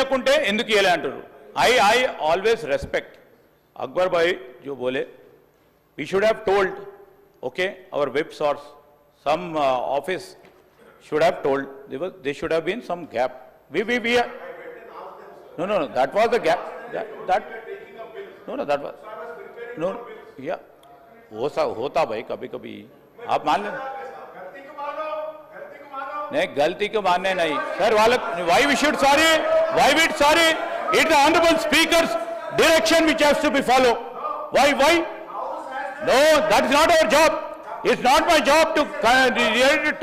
ఇవ్వకుంటే ఎందుకు ఇవ్వలే అంటారు. I always respect Akbar bhai jo bole. We should have told, okay, our web source, some office should have told. There should have been some gap. We no, that was the gap. That no, that was no, yeah. होता भाई कभी कभी आप मान लें नहीं, गलती को मानने नहीं sir. why we should sorry? Why we sorry? It's the honorable speaker's direction which has to be followed. Why? No, that is not our job. It's not my job to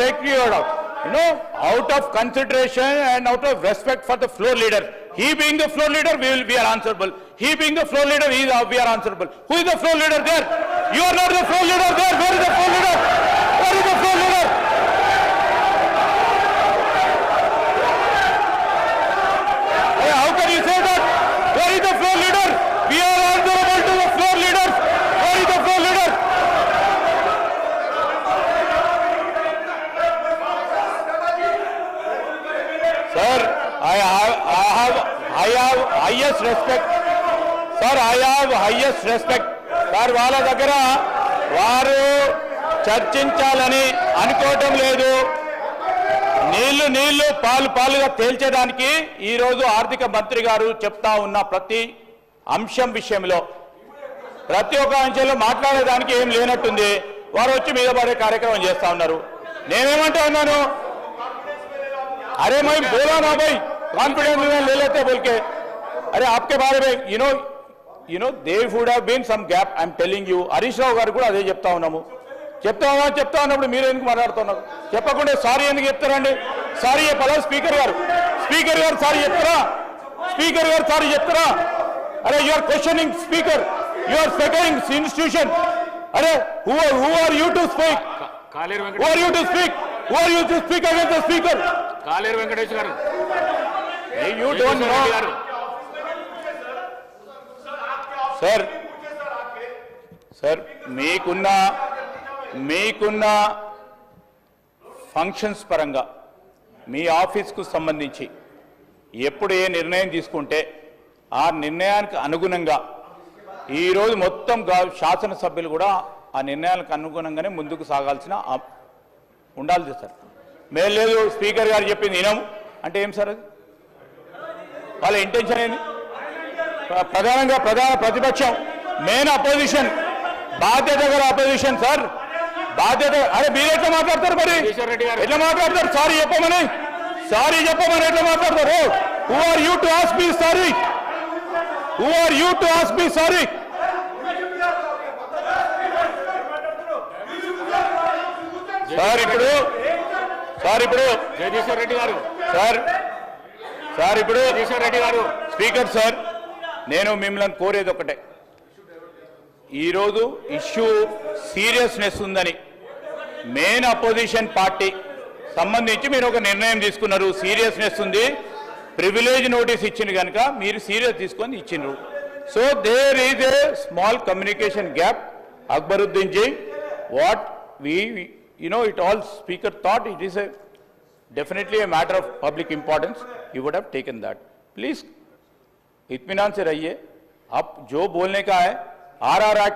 take you out. Out of consideration and out of respect for the floor leader. He being the floor leader, we are answerable. He being the floor leader, we are answerable. Who is the floor leader there? You are not the floor leader there. Where is the floor leader? Where is the floor leader? How can you say that? Where is the floor leader? We are answerable to the floor leaders. Where is the floor leader? Sir, I have highest respect. Sir, I have highest respect. Sir, వాళ్ళ దగ్గర వారు చర్చించాలని అనుకోవటం లేదు. నీళ్లు పాలుగా తేల్చేదానికి ఈరోజు ఆర్థిక మంత్రి గారు చెప్తా ఉన్న ప్రతి అంశం విషయంలో ప్రతి ఒక్క అంశంలో మాట్లాడేదానికి ఏం లేనట్టుంది. వారు వచ్చి మీద పడే కార్యక్రమం చేస్తా ఉన్నారు. నేనేమంటా ఉన్నాను, अरे मैं बोला ना भाई, कॉन्फिडेंस ले लेते बोल के. अरे आपके बारे में you know there would have been some gap. I'm telling you. Harish Rao గారు కూడా అదే చెప్తా ఉన్నాము. చెప్తా ఉన్నప్పుడు మీరు ఎందుకు మాట్లాడుతున్నారు? చెప్పకుండా సారీ ఎందుకు చెప్తారండి? సారీ చెప్పాలా స్పీకర్ గారు సారీ చెప్తారా? స్పీకర్ గారు సారీ చెప్తారా? అరే you are questioning speaker, you are seconding institution. అరే who are you to speak? Who are you to speak? Who are you to speak against the speaker? కాలేరు వెంకటేష్ గారు. You don't know. Sir, మీకున్న functions పరంగా మీ ఆఫీస్కు సంబంధించి ఎప్పుడు ఏ నిర్ణయం తీసుకుంటే ఆ నిర్ణయానికి అనుగుణంగా ఈరోజు మొత్తం శాసనసభ్యులు కూడా ఆ నిర్ణయాలకు అనుగుణంగానే ముందుకు సాగాల్సిన ఉండాలి సార్. మేము లేదు స్పీకర్ గారు చెప్పింది వినము అంటే ఏం సార్? అది వాళ్ళ ఇంటెన్షన్ ఏంది? ప్రధాన ప్రతిపక్షం, మెయిన్ అపోజిషన్, బాధ్యత గల అపోజిషన్ సార్. బాధ్యత. అరే మీరు ఎట్లా మాట్లాడతారు? మరి ఎట్లా మాట్లాడతారు? సారీ చెప్పమని ఎట్లా మాట్లాడతారు? Who are you to ask me sorry? Who are you to ask me sorry? Sir ఇప్పుడు జగదీశ్వర్ రెడ్డి గారు స్పీకర్ సార్, నేను మిమ్మల్ని కోరేది ఒకటే. ఈరోజు ఇష్యూ సీరియస్నెస్ ఉందని మెయిన్ అపోజిషన్ పార్టీ సంబంధించి మీరు ఒక నిర్ణయం తీసుకున్నారు. సీరియస్నెస్ ఉంది, ప్రివిలేజ్ నోటీస్ ఇచ్చింది కనుక మీరు సీరియస్ తీసుకొని ఇచ్చిండ్రు. So there is a small communication gap. Akbaruddin ji, what it all speaker thought it is definitely a matter of public importance. You would have taken that. Please इत्मीनान से रहिए. आप जो बोलने का है RR Act